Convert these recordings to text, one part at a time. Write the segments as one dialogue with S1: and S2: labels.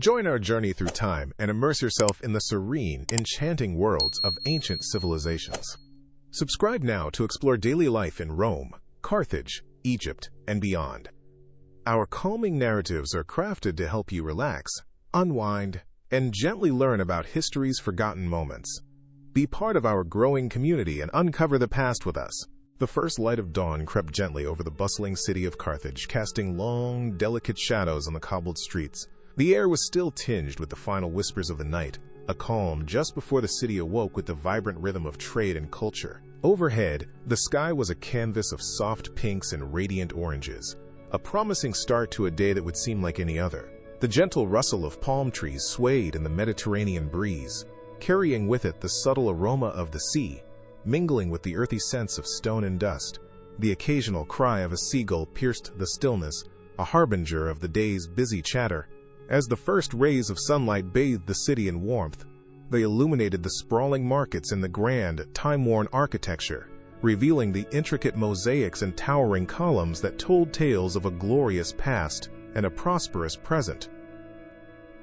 S1: Join our journey through time and immerse yourself in the serene, enchanting worlds of ancient civilizations. Subscribe now to explore daily life in Rome, Carthage, Egypt, and beyond. Our calming narratives are crafted to help you relax, unwind, and gently learn about history's forgotten moments. Be part of our growing community and uncover the past with us. The first light of dawn crept gently over the bustling city of Carthage, casting long, delicate shadows on the cobbled streets. The air was still tinged with the final whispers of the night, a calm just before the city awoke with the vibrant rhythm of trade and culture. Overhead, the sky was a canvas of soft pinks and radiant oranges, a promising start to a day that would seem like any other. The gentle rustle of palm trees swayed in the Mediterranean breeze, carrying with it the subtle aroma of the sea, mingling with the earthy scents of stone and dust. The occasional cry of a seagull pierced the stillness, a harbinger of the day's busy chatter. As the first rays of sunlight bathed the city in warmth, they illuminated the sprawling markets and the grand, time-worn architecture, revealing the intricate mosaics and towering columns that told tales of a glorious past and a prosperous present.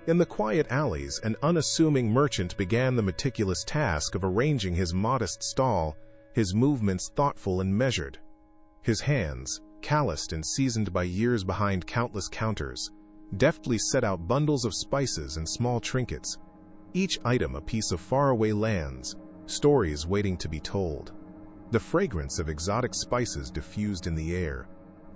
S1: In the quiet alleys, an unassuming merchant began the meticulous task of arranging his modest stall, his movements thoughtful and measured. His hands, calloused and seasoned by years behind countless counters, deftly set out bundles of spices and small trinkets, each item a piece of faraway lands, stories waiting to be told. The fragrance of exotic spices diffused in the air,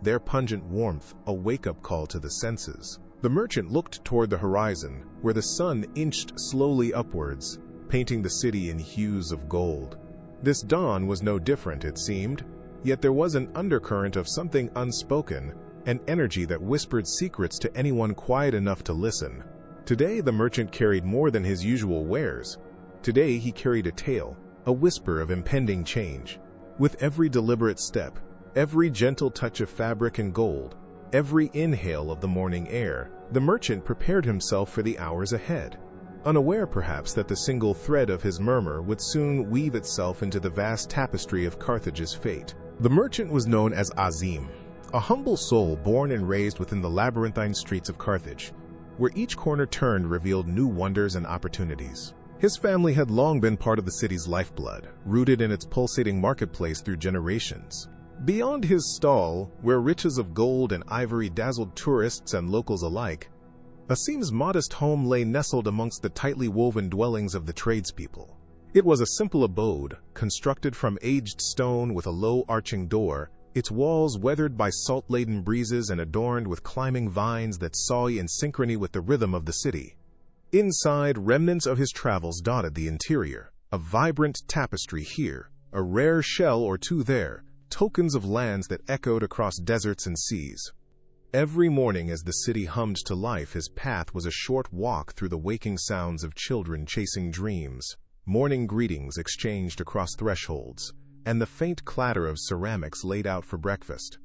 S1: their pungent warmth a wake-up call to the senses. The merchant looked toward the horizon, where the sun inched slowly upwards, painting the city in hues of gold. This dawn was no different, it seemed, yet there was an undercurrent of something unspoken, an energy that whispered secrets to anyone quiet enough to listen. Today the merchant carried more than his usual wares. Today he carried a tale, a whisper of impending change. With every deliberate step, every gentle touch of fabric and gold, every inhale of the morning air, the merchant prepared himself for the hours ahead, unaware perhaps that the single thread of his murmur would soon weave itself into the vast tapestry of Carthage's fate. The merchant was known as Azim, a humble soul born and raised within the labyrinthine streets of Carthage, where each corner turned revealed new wonders and opportunities. His family had long been part of the city's lifeblood, rooted in its pulsating marketplace through generations. Beyond his stall, where riches of gold and ivory dazzled tourists and locals alike, Azim's modest home lay nestled amongst the tightly woven dwellings of the tradespeople. It was a simple abode, constructed from aged stone with a low arching door, its walls weathered by salt-laden breezes and adorned with climbing vines that sway in synchrony with the rhythm of the city. Inside, remnants of his travels dotted the interior, a vibrant tapestry here, a rare shell or two there, tokens of lands that echoed across deserts and seas. Every morning as the city hummed to life, his path was a short walk through the waking sounds of children chasing dreams, morning greetings exchanged across thresholds, and the faint clatter of ceramics laid out for breakfast.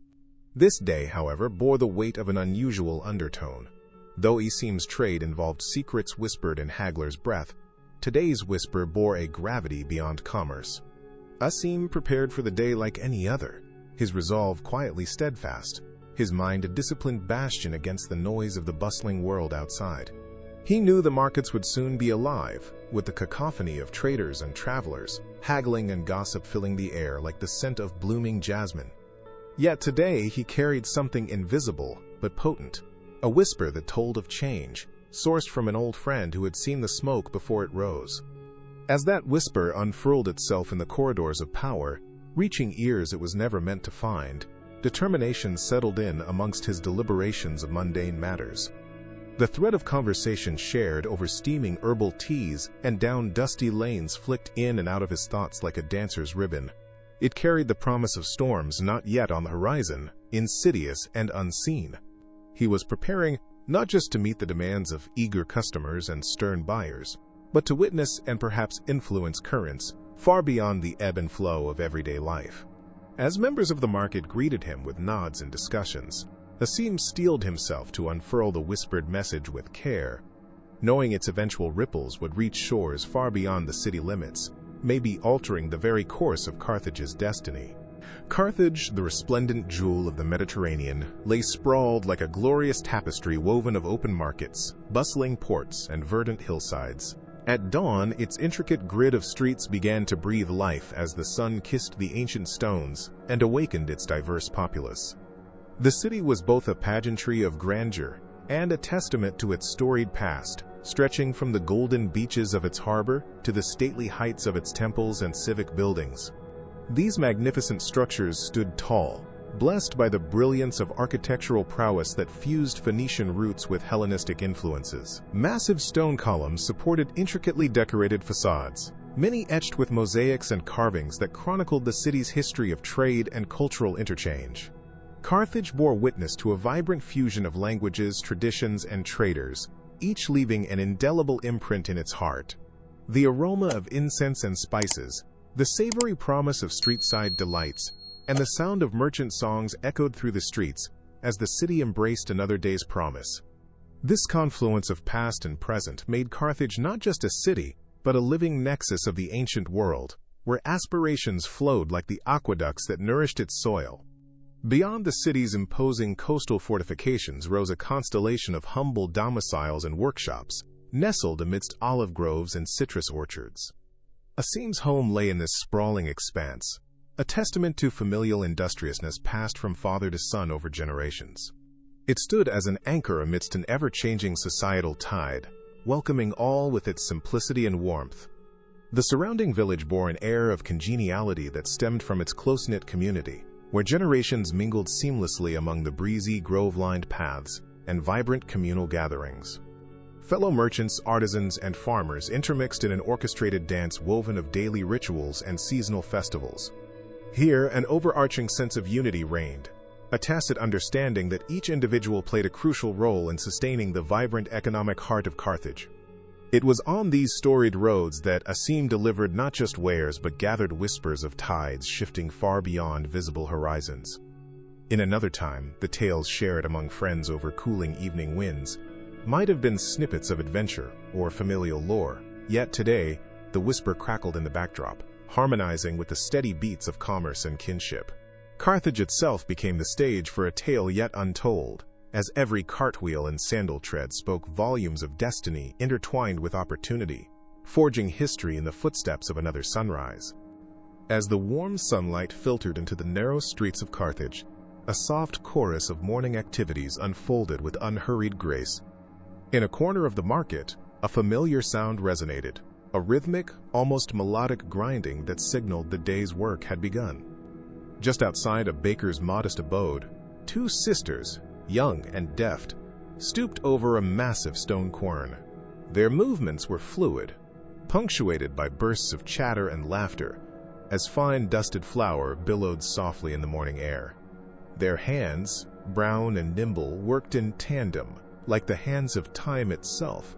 S1: This day, however, bore the weight of an unusual undertone. Though Azim's trade involved secrets whispered in haggler's breath, today's whisper bore a gravity beyond commerce. Azim prepared for the day like any other, his resolve quietly steadfast, his mind a disciplined bastion against the noise of the bustling world outside. He knew the markets would soon be alive, with the cacophony of traders and travelers, haggling and gossip filling the air like the scent of blooming jasmine. Yet today he carried something invisible but potent, a whisper that told of change, sourced from an old friend who had seen the smoke before it rose. As that whisper unfurled itself in the corridors of power, reaching ears it was never meant to find, determination settled in amongst his deliberations of mundane matters. The thread of conversation shared over steaming herbal teas and down dusty lanes flicked in and out of his thoughts like a dancer's ribbon. It carried the promise of storms not yet on the horizon, insidious and unseen. He was preparing not just to meet the demands of eager customers and stern buyers, but to witness and perhaps influence currents far beyond the ebb and flow of everyday life. As members of the market greeted him with nods and discussions, Azim steeled himself to unfurl the whispered message with care, knowing its eventual ripples would reach shores far beyond the city limits, maybe altering the very course of Carthage's destiny. Carthage, the resplendent jewel of the Mediterranean, lay sprawled like a glorious tapestry woven of open markets, bustling ports, and verdant hillsides. At dawn, its intricate grid of streets began to breathe life as the sun kissed the ancient stones and awakened its diverse populace. The city was both a pageantry of grandeur and a testament to its storied past, stretching from the golden beaches of its harbor to the stately heights of its temples and civic buildings. These magnificent structures stood tall, blessed by the brilliance of architectural prowess that fused Phoenician roots with Hellenistic influences. Massive stone columns supported intricately decorated facades, many etched with mosaics and carvings that chronicled the city's history of trade and cultural interchange. Carthage bore witness to a vibrant fusion of languages, traditions, and traders, each leaving an indelible imprint in its heart. The aroma of incense and spices, the savory promise of street-side delights, and the sound of merchant songs echoed through the streets as the city embraced another day's promise. This confluence of past and present made Carthage not just a city, but a living nexus of the ancient world, where aspirations flowed like the aqueducts that nourished its soil. Beyond the city's imposing coastal fortifications rose a constellation of humble domiciles and workshops, nestled amidst olive groves and citrus orchards. Asim's home lay in this sprawling expanse, a testament to familial industriousness passed from father to son over generations. It stood as an anchor amidst an ever-changing societal tide, welcoming all with its simplicity and warmth. The surrounding village bore an air of congeniality that stemmed from its close-knit community, where generations mingled seamlessly among the breezy, grove-lined paths and vibrant communal gatherings. Fellow merchants, artisans, and farmers intermixed in an orchestrated dance woven of daily rituals and seasonal festivals. Here, an overarching sense of unity reigned, a tacit understanding that each individual played a crucial role in sustaining the vibrant economic heart of Carthage. It was on these storied roads that Asim delivered not just wares but gathered whispers of tides shifting far beyond visible horizons. In another time, the tales shared among friends over cooling evening winds might have been snippets of adventure or familial lore, yet today, the whisper crackled in the backdrop, harmonizing with the steady beats of commerce and kinship. Carthage itself became the stage for a tale yet untold, as every cartwheel and sandal tread spoke volumes of destiny intertwined with opportunity, forging history in the footsteps of another sunrise. As the warm sunlight filtered into the narrow streets of Carthage, a soft chorus of morning activities unfolded with unhurried grace. In a corner of the market, a familiar sound resonated, a rhythmic, almost melodic grinding that signaled the day's work had begun. Just outside a baker's modest abode, two sisters, young and deft, stooped over a massive stone quern. Their movements were fluid, punctuated by bursts of chatter and laughter, as fine dusted flour billowed softly in the morning air. Their hands, brown and nimble, worked in tandem, like the hands of time itself,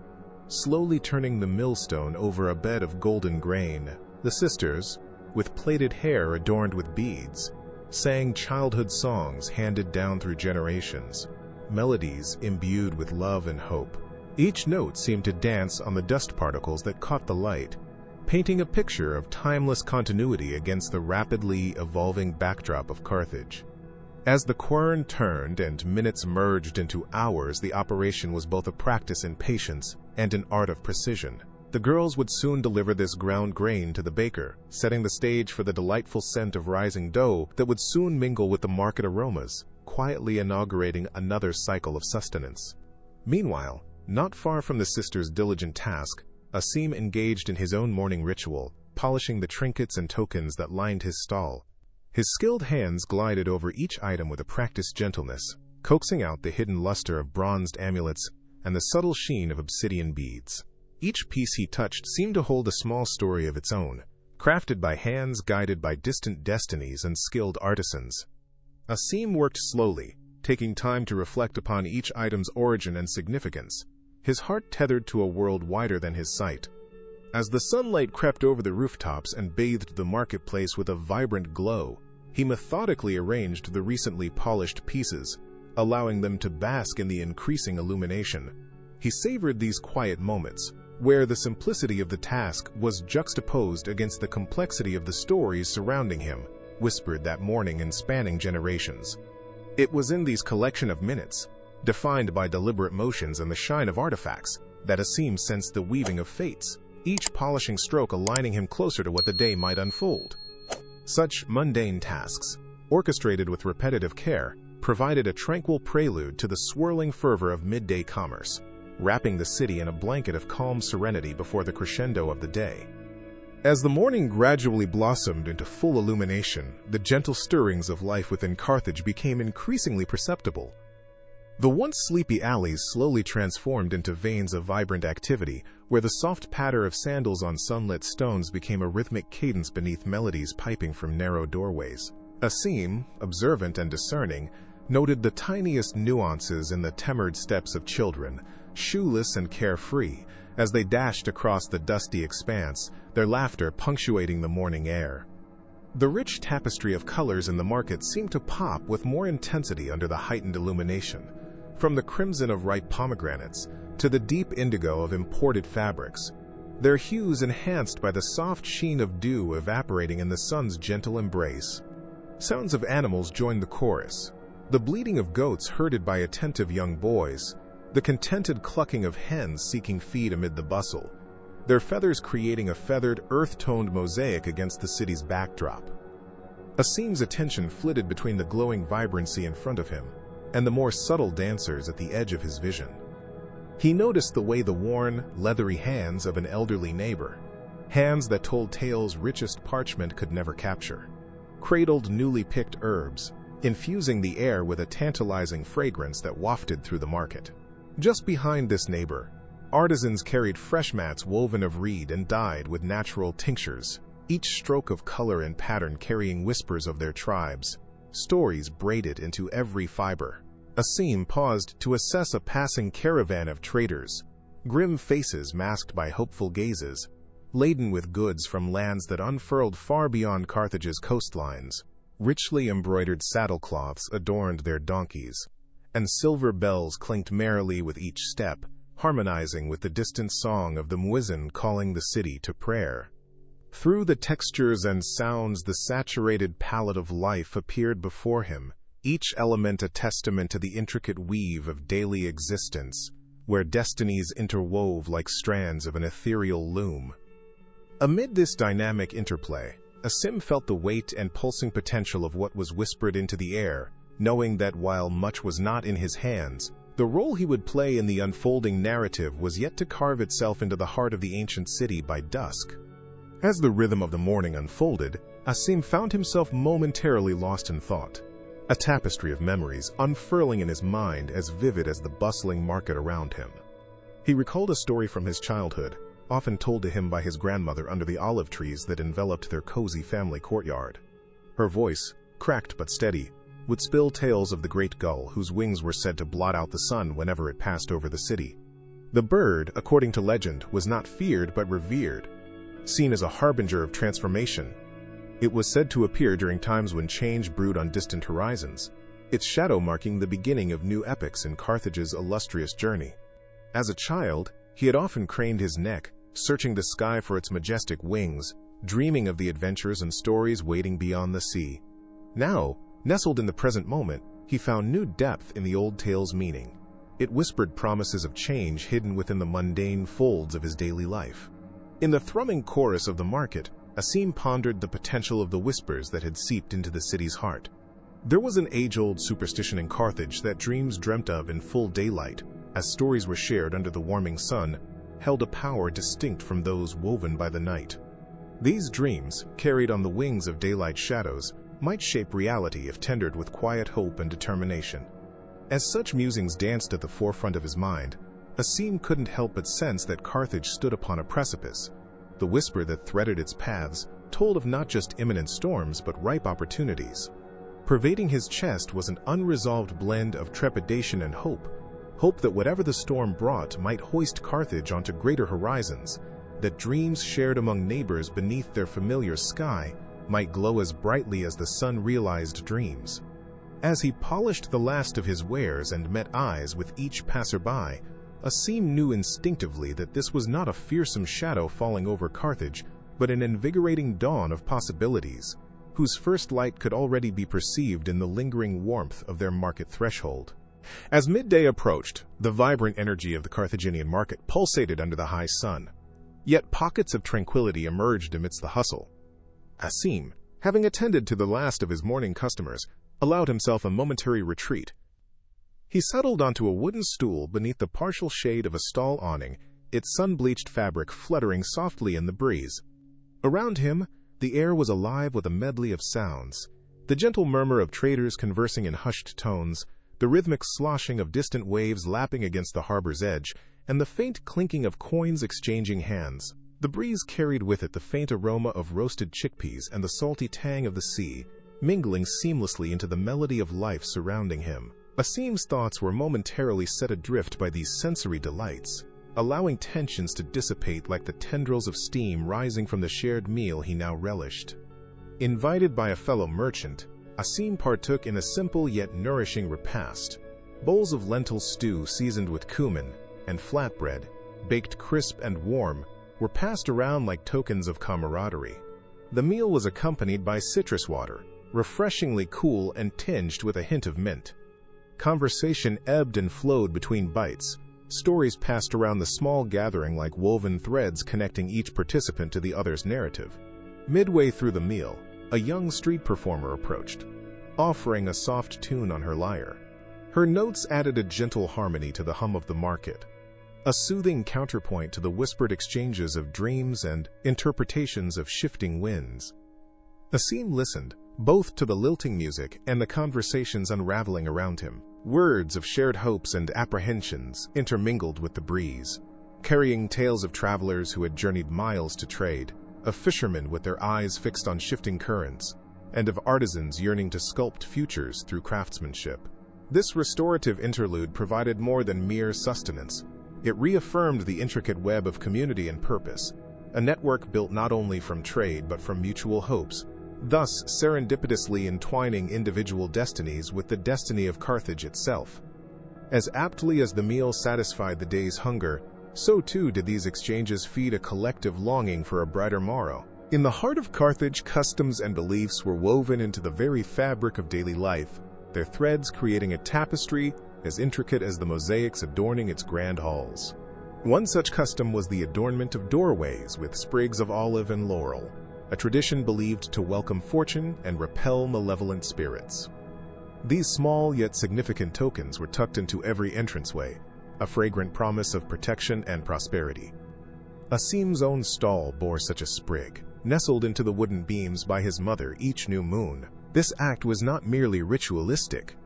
S1: slowly turning the millstone over a bed of golden grain. The sisters, with plaited hair adorned with beads, sang childhood songs handed down through generations, melodies imbued with love and hope. Each note seemed to dance on the dust particles that caught the light, painting a picture of timeless continuity against the rapidly evolving backdrop of Carthage. As the quern turned and minutes merged into hours, the operation was both a practice in patience and an art of precision. The girls would soon deliver this ground grain to the baker, setting the stage for the delightful scent of rising dough that would soon mingle with the market aromas, quietly inaugurating another cycle of sustenance. Meanwhile, not far from the sisters' diligent task, Asim engaged in his own morning ritual, polishing the trinkets and tokens that lined his stall. His skilled hands glided over each item with a practiced gentleness, coaxing out the hidden luster of bronzed amulets and the subtle sheen of obsidian beads. Each piece he touched seemed to hold a small story of its own, crafted by hands guided by distant destinies and skilled artisans. Asim worked slowly, taking time to reflect upon each item's origin and significance, his heart tethered to a world wider than his sight. As the sunlight crept over the rooftops and bathed the marketplace with a vibrant glow, he methodically arranged the recently polished pieces, allowing them to bask in the increasing illumination. He savored these quiet moments, where the simplicity of the task was juxtaposed against the complexity of the stories surrounding him, whispered that morning and spanning generations. It was in these collection of minutes, defined by deliberate motions and the shine of artifacts, that Asim sensed the weaving of fates, each polishing stroke aligning him closer to what the day might unfold. Such mundane tasks, orchestrated with repetitive care, provided a tranquil prelude to the swirling fervor of midday commerce, wrapping the city in a blanket of calm serenity before the crescendo of the day. As the morning gradually blossomed into full illumination, the gentle stirrings of life within Carthage became increasingly perceptible. The once sleepy alleys slowly transformed into veins of vibrant activity, where the soft patter of sandals on sunlit stones became a rhythmic cadence beneath melodies piping from narrow doorways. Asim, observant and discerning, noted the tiniest nuances in the temered steps of children, shoeless and carefree, as they dashed across the dusty expanse, their laughter punctuating the morning air. The rich tapestry of colors in the market seemed to pop with more intensity under the heightened illumination, from the crimson of ripe pomegranates to the deep indigo of imported fabrics, their hues enhanced by the soft sheen of dew evaporating in the sun's gentle embrace. Sounds of animals joined the chorus, the bleating of goats herded by attentive young boys, the contented clucking of hens seeking feed amid the bustle, their feathers creating a feathered, earth-toned mosaic against the city's backdrop. Asim's attention flitted between the glowing vibrancy in front of him and the more subtle dancers at the edge of his vision. He noticed the way the worn, leathery hands of an elderly neighbor, hands that told tales richest parchment could never capture, cradled newly picked herbs, infusing the air with a tantalizing fragrance that wafted through the market. Just behind this neighbor, artisans carried fresh mats woven of reed and dyed with natural tinctures, each stroke of color and pattern carrying whispers of their tribes, stories braided into every fiber. Asim paused to assess a passing caravan of traders, grim faces masked by hopeful gazes, laden with goods from lands that unfurled far beyond Carthage's coastlines. Richly embroidered saddlecloths adorned their donkeys, and silver bells clinked merrily with each step, harmonizing with the distant song of the muezzin calling the city to prayer. Through the textures and sounds, the saturated palette of life appeared before him, each element a testament to the intricate weave of daily existence, where destinies interwove like strands of an ethereal loom. Amid this dynamic interplay, Asim felt the weight and pulsing potential of what was whispered into the air, knowing that while much was not in his hands, the role he would play in the unfolding narrative was yet to carve itself into the heart of the ancient city by dusk. As the rhythm of the morning unfolded, Asim found himself momentarily lost in thought, a tapestry of memories unfurling in his mind as vivid as the bustling market around him. He recalled a story from his childhood, often told to him by his grandmother under the olive trees that enveloped their cozy family courtyard. Her voice, cracked but steady, would spill tales of the great gull whose wings were said to blot out the sun whenever it passed over the city. The bird, according to legend, was not feared but revered, seen as a harbinger of transformation. It was said to appear during times when change brewed on distant horizons, its shadow marking the beginning of new epochs in Carthage's illustrious journey. As a child, he had often craned his neck, searching the sky for its majestic wings, dreaming of the adventures and stories waiting beyond the sea. Now, nestled in the present moment, he found new depth in the old tale's meaning. It whispered promises of change hidden within the mundane folds of his daily life. In the thrumming chorus of the market, Asim pondered the potential of the whispers that had seeped into the city's heart. There was an age-old superstition in Carthage that dreams dreamt of in full daylight, as stories were shared under the warming sun, held a power distinct from those woven by the night. These dreams, carried on the wings of daylight shadows, might shape reality if tendered with quiet hope and determination. As such musings danced at the forefront of his mind, Asim couldn't help but sense that Carthage stood upon a precipice. The whisper that threaded its paths told of not just imminent storms but ripe opportunities. Pervading his chest was an unresolved blend of trepidation and hope that whatever the storm brought might hoist Carthage onto greater horizons, that dreams shared among neighbors beneath their familiar sky might glow as brightly as the sun-realized dreams. As he polished the last of his wares and met eyes with each passerby, Asim knew instinctively that this was not a fearsome shadow falling over Carthage, but an invigorating dawn of possibilities, whose first light could already be perceived in the lingering warmth of their market threshold. As midday approached, the vibrant energy of the Carthaginian market pulsated under the high sun. Yet pockets of tranquility emerged amidst the hustle. Asim, having attended to the last of his morning customers, allowed himself a momentary retreat. He settled onto a wooden stool beneath the partial shade of a stall awning, its sun-bleached fabric fluttering softly in the breeze. Around him, the air was alive with a medley of sounds, the gentle murmur of traders conversing in hushed tones, the rhythmic sloshing of distant waves lapping against the harbor's edge, and the faint clinking of coins exchanging hands. The breeze carried with it the faint aroma of roasted chickpeas and the salty tang of the sea, mingling seamlessly into the melody of life surrounding him. Asim's thoughts were momentarily set adrift by these sensory delights, allowing tensions to dissipate like the tendrils of steam rising from the shared meal he now relished. Invited by a fellow merchant, Asim partook in a simple yet nourishing repast. Bowls of lentil stew seasoned with cumin and flatbread, baked crisp and warm, were passed around like tokens of camaraderie. The meal was accompanied by citrus water, refreshingly cool and tinged with a hint of mint. Conversation ebbed and flowed between bites. Stories passed around the small gathering like woven threads connecting each participant to the other's narrative. Midway through the meal, a young street performer approached, offering a soft tune on her lyre. Her notes added a gentle harmony to the hum of the market, a soothing counterpoint to the whispered exchanges of dreams and interpretations of shifting winds. Asim listened, both to the lilting music and the conversations unraveling around him. Words of shared hopes and apprehensions intermingled with the breeze, carrying tales of travelers who had journeyed miles to trade, of fishermen with their eyes fixed on shifting currents, and of artisans yearning to sculpt futures through craftsmanship. This restorative interlude provided more than mere sustenance. It reaffirmed the intricate web of community and purpose, a network built not only from trade but from mutual hopes, thus serendipitously entwining individual destinies with the destiny of Carthage itself. As aptly as the meal satisfied the day's hunger, so too did these exchanges feed a collective longing for a brighter morrow. In the heart of Carthage, customs and beliefs were woven into the very fabric of daily life, their threads creating a tapestry as intricate as the mosaics adorning its grand halls. One such custom was the adornment of doorways with sprigs of olive and laurel, a tradition believed to welcome fortune and repel malevolent spirits. These small yet significant tokens were tucked into every entranceway, a fragrant promise of protection and prosperity. Asim's own stall bore such a sprig, nestled into the wooden beams by his mother each new moon. This act was not merely ritualistic.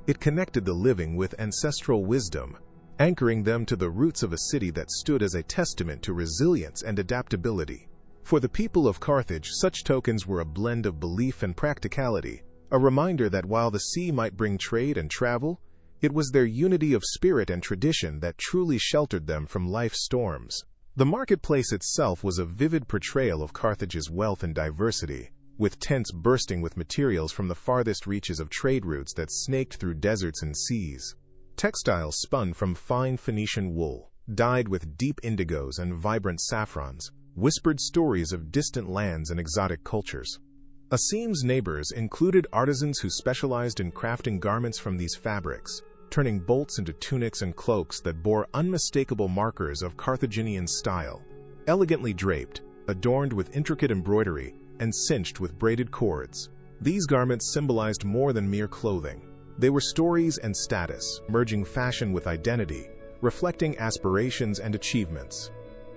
S1: It connected the living with ancestral wisdom, anchoring them to the roots of a city that stood as a testament to resilience and adaptability. For the people of Carthage, such tokens were a blend of belief and practicality, a reminder that while the sea might bring trade and travel, it was their unity of spirit and tradition that truly sheltered them from life's storms. The marketplace itself was a vivid portrayal of Carthage's wealth and diversity, with tents bursting with materials from the farthest reaches of trade routes that snaked through deserts and seas. Textiles spun from fine Phoenician wool, dyed with deep indigos and vibrant saffrons, whispered stories of distant lands and exotic cultures. Asim's neighbors included artisans who specialized in crafting garments from these fabrics, turning bolts into tunics and cloaks that bore unmistakable markers of Carthaginian style, elegantly draped, adorned with intricate embroidery, and cinched with braided cords. These garments symbolized more than mere clothing. They were stories and status, merging fashion with identity, reflecting aspirations and achievements.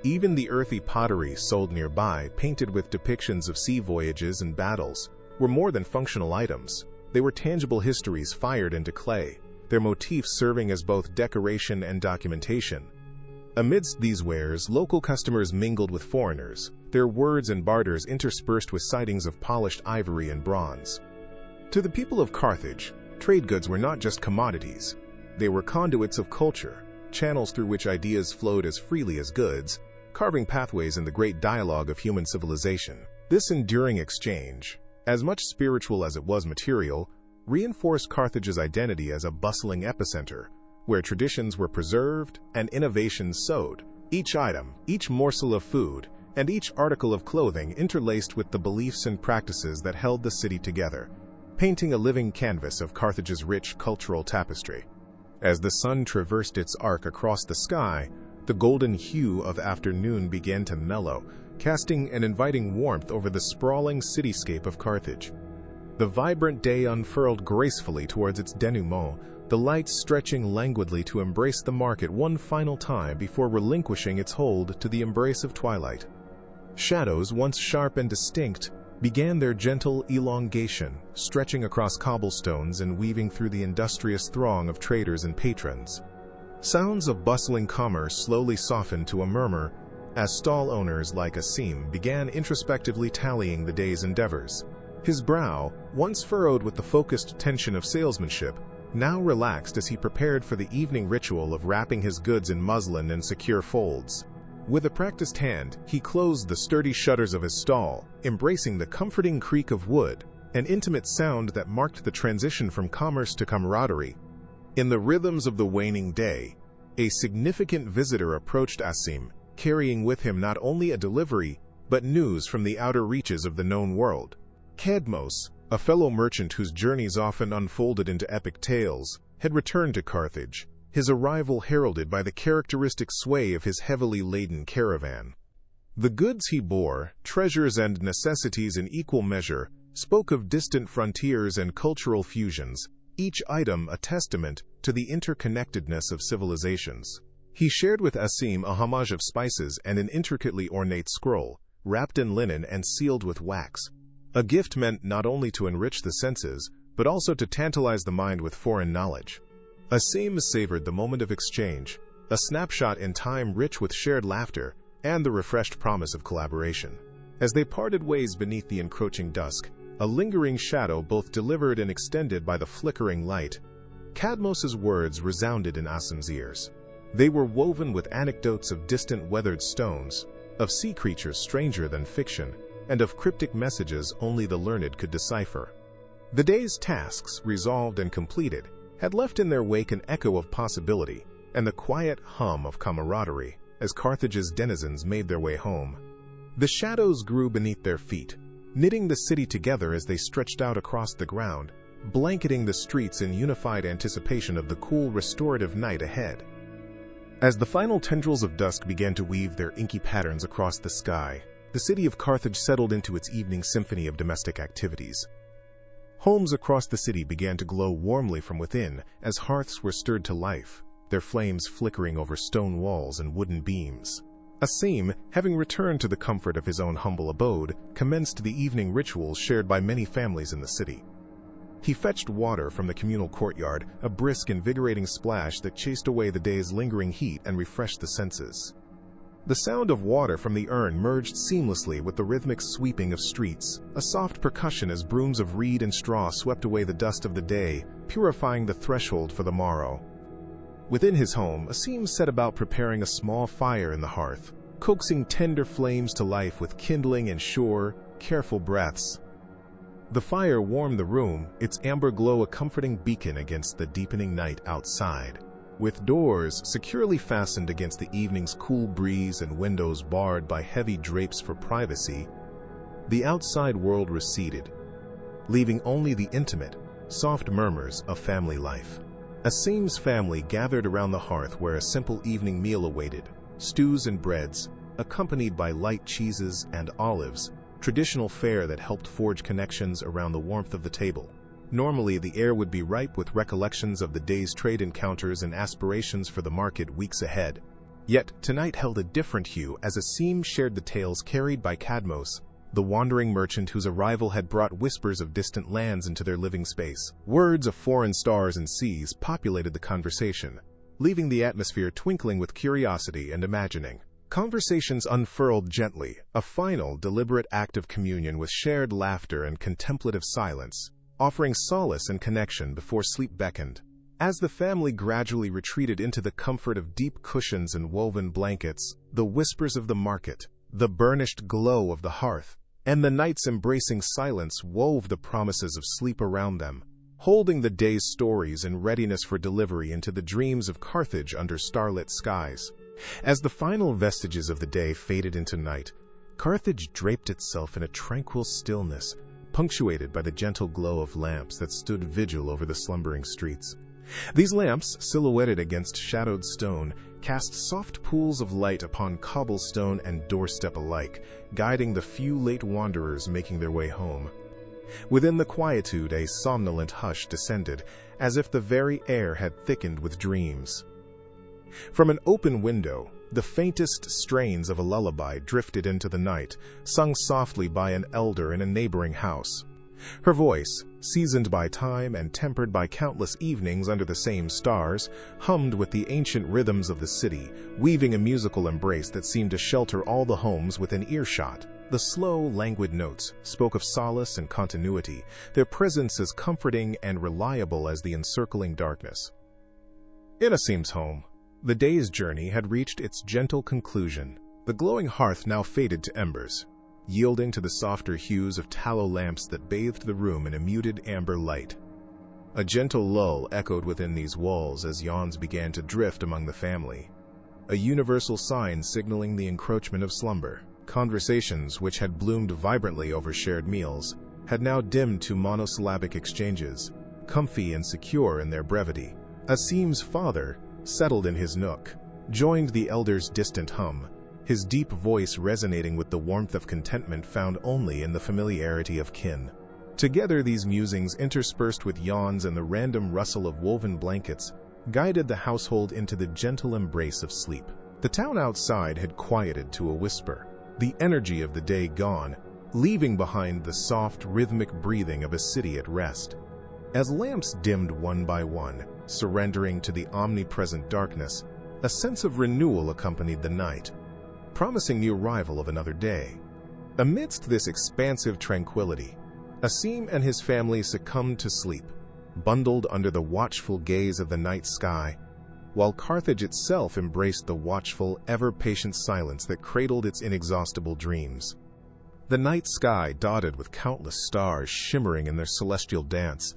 S1: Even the earthy pottery sold nearby, painted with depictions of sea voyages and battles, were more than functional items. They were tangible histories fired into clay, their motifs serving as both decoration and documentation. Amidst these wares, local customers mingled with foreigners, their words and barters interspersed with sightings of polished ivory and bronze. To the people of Carthage, trade goods were not just commodities. They were conduits of culture, channels through which ideas flowed as freely as goods, carving pathways in the great dialogue of human civilization. This enduring exchange, as much spiritual as it was material, reinforced Carthage's identity as a bustling epicenter, where traditions were preserved and innovations sowed. Each item, each morsel of food, and each article of clothing interlaced with the beliefs and practices that held the city together, painting a living canvas of Carthage's rich cultural tapestry. As the sun traversed its arc across the sky, the golden hue of afternoon began to mellow, casting an inviting warmth over the sprawling cityscape of Carthage. The vibrant day unfurled gracefully towards its denouement, the lights stretching languidly to embrace the market one final time before relinquishing its hold to the embrace of twilight. Shadows, once sharp and distinct, began their gentle elongation, stretching across cobblestones and weaving through the industrious throng of traders and patrons. Sounds of bustling commerce slowly softened to a murmur as stall owners like Asim began introspectively tallying the day's endeavors. His brow, once furrowed with the focused tension of salesmanship, now relaxed as he prepared for the evening ritual of wrapping his goods in muslin and secure folds. With a practiced hand, he closed the sturdy shutters of his stall, embracing the comforting creak of wood, an intimate sound that marked the transition from commerce to camaraderie. In the rhythms of the waning day, a significant visitor approached Asim, carrying with him not only a delivery, but news from the outer reaches of the known world. Cadmos, a fellow merchant whose journeys often unfolded into epic tales, had returned to Carthage, his arrival heralded by the characteristic sway of his heavily laden caravan. The goods he bore, treasures and necessities in equal measure, spoke of distant frontiers and cultural fusions, each item a testament to the interconnectedness of civilizations. He shared with Asim a homage of spices and an intricately ornate scroll, wrapped in linen and sealed with wax. A gift meant not only to enrich the senses, but also to tantalize the mind with foreign knowledge. Asim savored the moment of exchange, a snapshot in time rich with shared laughter and the refreshed promise of collaboration. As they parted ways beneath the encroaching dusk, a lingering shadow both delivered and extended by the flickering light, Cadmos's words resounded in Asim's ears. They were woven with anecdotes of distant weathered stones, of sea creatures stranger than fiction, and of cryptic messages only the learned could decipher. The day's tasks, resolved and completed, had left in their wake an echo of possibility and the quiet hum of camaraderie as Carthage's denizens made their way home. The shadows grew beneath their feet, knitting the city together as they stretched out across the ground, blanketing the streets in unified anticipation of the cool, restorative night ahead. As the final tendrils of dusk began to weave their inky patterns across the sky, the city of Carthage settled into its evening symphony of domestic activities. Homes across the city began to glow warmly from within as hearths were stirred to life, their flames flickering over stone walls and wooden beams. Asim, having returned to the comfort of his own humble abode, commenced the evening rituals shared by many families in the city. He fetched water from the communal courtyard, a brisk, invigorating splash that chased away the day's lingering heat and refreshed the senses. The sound of water from the urn merged seamlessly with the rhythmic sweeping of streets, a soft percussion as brooms of reed and straw swept away the dust of the day, purifying the threshold for the morrow. Within his home, Asim set about preparing a small fire in the hearth, coaxing tender flames to life with kindling and sure, careful breaths. The fire warmed the room, its amber glow a comforting beacon against the deepening night outside. With doors securely fastened against the evening's cool breeze and windows barred by heavy drapes for privacy, the outside world receded, leaving only the intimate, soft murmurs of family life. Asim's family gathered around the hearth where a simple evening meal awaited, stews and breads, accompanied by light cheeses and olives, traditional fare that helped forge connections around the warmth of the table. Normally, the air would be ripe with recollections of the day's trade encounters and aspirations for the market weeks ahead. Yet, tonight held a different hue as Asim shared the tales carried by Cadmos, the wandering merchant whose arrival had brought whispers of distant lands into their living space. Words of foreign stars and seas populated the conversation, leaving the atmosphere twinkling with curiosity and imagining. Conversations unfurled gently, a final, deliberate act of communion with shared laughter and contemplative silence, offering solace and connection before sleep beckoned. As the family gradually retreated into the comfort of deep cushions and woven blankets, the whispers of the market, the burnished glow of the hearth, and the night's embracing silence wove the promises of sleep around them, holding the day's stories in readiness for delivery into the dreams of Carthage under starlit skies. As the final vestiges of the day faded into night, Carthage draped itself in a tranquil stillness, punctuated by the gentle glow of lamps that stood vigil over the slumbering streets. These lamps, silhouetted against shadowed stone, cast soft pools of light upon cobblestone and doorstep alike, guiding the few late wanderers making their way home. Within the quietude, a somnolent hush descended, as if the very air had thickened with dreams. From an open window, the faintest strains of a lullaby drifted into the night, sung softly by an elder in a neighboring house. Her voice, seasoned by time and tempered by countless evenings under the same stars, hummed with the ancient rhythms of the city, weaving a musical embrace that seemed to shelter all the homes within earshot. The slow, languid notes spoke of solace and continuity, their presence as comforting and reliable as the encircling darkness. In Asim's home, the day's journey had reached its gentle conclusion. The glowing hearth now faded to embers, yielding to the softer hues of tallow lamps that bathed the room in a muted amber light. A gentle lull echoed within these walls as yawns began to drift among the family, a universal sign signaling the encroachment of slumber. Conversations, which had bloomed vibrantly over shared meals, had now dimmed to monosyllabic exchanges, comfy and secure in their brevity. Asim's father, settled in his nook, joined the elder's distant hum, his deep voice resonating with the warmth of contentment found only in the familiarity of kin. Together, these musings, interspersed with yawns and the random rustle of woven blankets, guided the household into the gentle embrace of sleep. The town outside had quieted to a whisper, the energy of the day gone, leaving behind the soft, rhythmic breathing of a city at rest. As lamps dimmed one by one, surrendering to the omnipresent darkness, a sense of renewal accompanied the night, promising the arrival of another day. Amidst this expansive tranquility, Asim and his family succumbed to sleep, bundled under the watchful gaze of the night sky, while Carthage itself embraced the watchful, ever-patient silence that cradled its inexhaustible dreams. The night sky, dotted with countless stars shimmering in their celestial dance,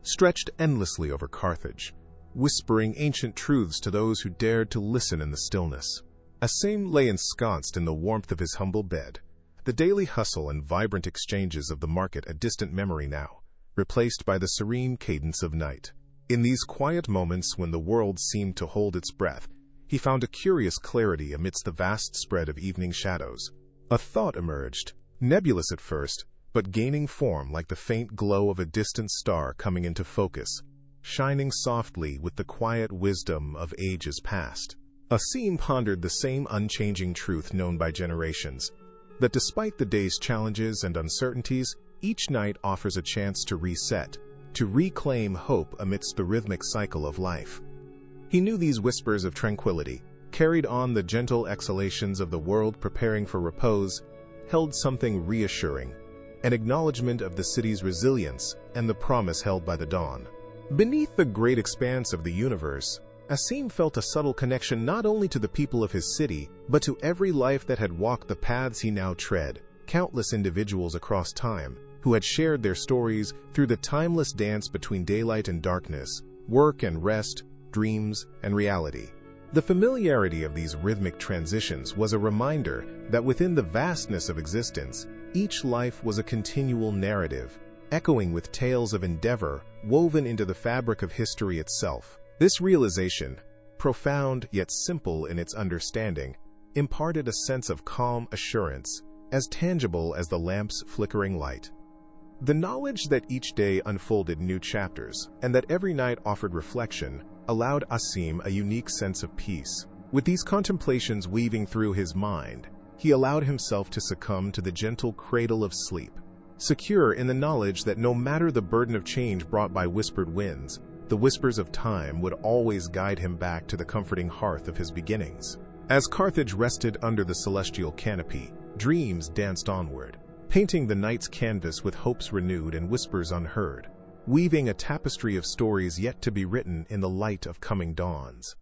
S1: stretched endlessly over Carthage, whispering ancient truths to those who dared to listen in the stillness. Asim lay ensconced in the warmth of his humble bed, the daily hustle and vibrant exchanges of the market a distant memory now, replaced by the serene cadence of night. In these quiet moments when the world seemed to hold its breath, he found a curious clarity amidst the vast spread of evening shadows. A thought emerged, nebulous at first, but gaining form like the faint glow of a distant star coming into focus, shining softly with the quiet wisdom of ages past. Asim pondered the same unchanging truth known by generations, that despite the day's challenges and uncertainties, each night offers a chance to reset, to reclaim hope amidst the rhythmic cycle of life. He knew these whispers of tranquility, carried on the gentle exhalations of the world preparing for repose, held something reassuring, an acknowledgement of the city's resilience and the promise held by the dawn. Beneath the great expanse of the universe, Asim felt a subtle connection not only to the people of his city, but to every life that had walked the paths he now tread, countless individuals across time, who had shared their stories through the timeless dance between daylight and darkness, work and rest, dreams and reality. The familiarity of these rhythmic transitions was a reminder that within the vastness of existence, each life was a continual narrative, echoing with tales of endeavor woven into the fabric of history itself. This realization, profound yet simple in its understanding, imparted a sense of calm assurance, as tangible as the lamp's flickering light. The knowledge that each day unfolded new chapters, and that every night offered reflection, allowed Asim a unique sense of peace. With these contemplations weaving through his mind, he allowed himself to succumb to the gentle cradle of sleep, secure in the knowledge that no matter the burden of change brought by whispered winds, the whispers of time would always guide him back to the comforting hearth of his beginnings. As Carthage rested under the celestial canopy, dreams danced onward, painting the night's canvas with hopes renewed and whispers unheard, weaving a tapestry of stories yet to be written in the light of coming dawns.